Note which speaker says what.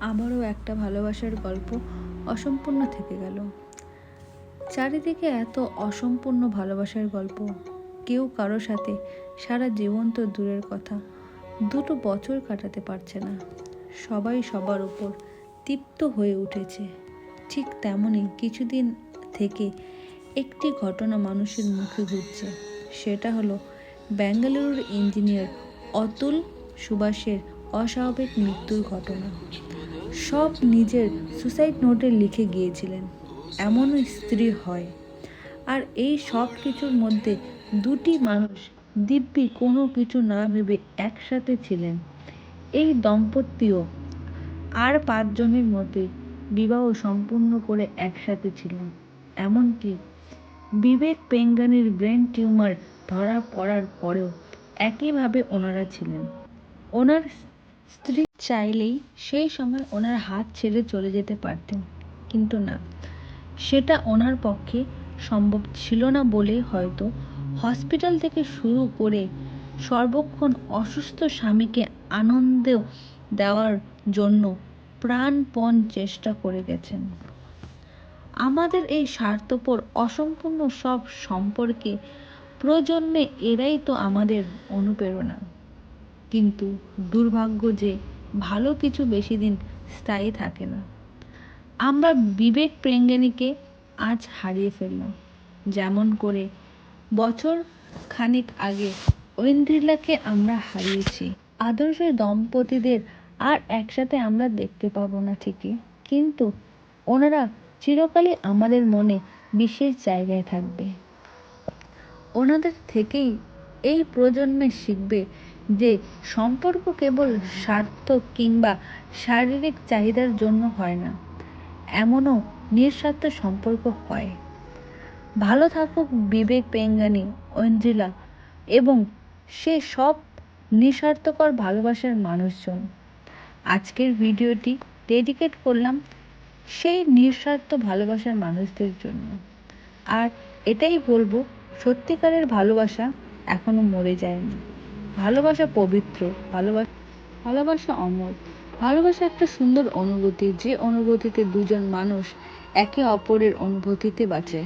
Speaker 1: আবারও একটা ভালোবাসার গল্প অসম্পূর্ণ থেকে গেল। চারিদিকে এত অসম্পূর্ণ ভালোবাসার গল্প, কেউ কারো সাথে সারা জীবন তো দূরের কথা, 2 বছর কাটাতে পারছে না। সবাই সবার উপর তৃপ্ত হয়ে উঠেছে। ঠিক তেমনই কিছুদিন থেকে একটি ঘটনা মানুষের মুখে ঘুরছে। সেটা হলো বেঙ্গালুরুর ইঞ্জিনিয়ার অতুল সুভাষের অস্বাভাবিক মৃত্যুর ঘটনা। সব নিজের সুসাইড নোটে লিখে গিয়েছিলেন, এমনও স্ত্রী হয়। আর এই সব কিছুর মধ্যে 2টি মানুষ দিব্যি কোনো কিছু না ভেবে একসাথে ছিলেন। এই দম্পতিও আর 5 জনের মতোই বিবাহ সম্পূর্ণ করে একসাথে ছিলেন। এমনকি বিবেক পেঙ্গানির ব্রেন টিউমার ধরা পড়ার পরেও একইভাবে ওনারা ছিলেন। ওনার স্ত্রী চাইলেই সেই সময় ওনার হাত ছেড়ে চলে যেতে পারতেন, কিন্তু না, সেটা ওনার পক্ষে সম্ভব ছিল না বলে হয়তো হসপিটাল থেকে শুরু করে সর্বক্ষণ অসুস্থ স্বামীকে আনন্দ দেওয়ার জন্য প্রাণপণ চেষ্টা করে গেছেন। আমাদের এই স্বার্থপর অসম্পূর্ণ সব সম্পর্কে প্রজন্মে এরাই তো আমাদের অনুপ্রেরণা। কিন্তু দুর্ভাগ্য যে ভালো কিছু বেশি দিন স্থায়ী থাকে না। আমরা বিবেক পেঙ্গানিকে আজ হারিয়ে ফেললাম, যেমন করে বছর খানিক আগে ঐন্দ্রিলাকে আমরা হারিয়েছি। আদর্শ দম্পতিদের আর একসাথে আমরা দেখতে পাবো না ঠিকই, কিন্তু ওনারা চিরকালই আমাদের মনে বিশেষ জায়গায় থাকবে। ওনাদের থেকেই এই প্রজন্মে শিখবে যে সম্পর্ক কেবল স্বার্থ কিংবা শারীরিক চাহিদার জন্য হয় না, এমনও নিঃস্বার্থ সম্পর্ক হয়। ভালো থাকুক বিবেক পেঙ্গানি, ঐন্দ্রিলা এবং সে সব নিঃস্বার্থকর ভালোবাসার মানুষজন। আজকের ভিডিওটি ডেডিকেট করলাম সেই নিঃস্বার্থ ভালোবাসার মানুষদের জন্য। আর এটাই বলবো, সত্যিকারের ভালোবাসা এখনো মরে যায়নি। ভালোবাসা পবিত্র, ভালোবাসা অমর। ভালোবাসা একটা সুন্দর অনুভূতি, যে অনুভূতিতে 2জন মানুষ একে অপরের অনুভূতিতে বাঁচে।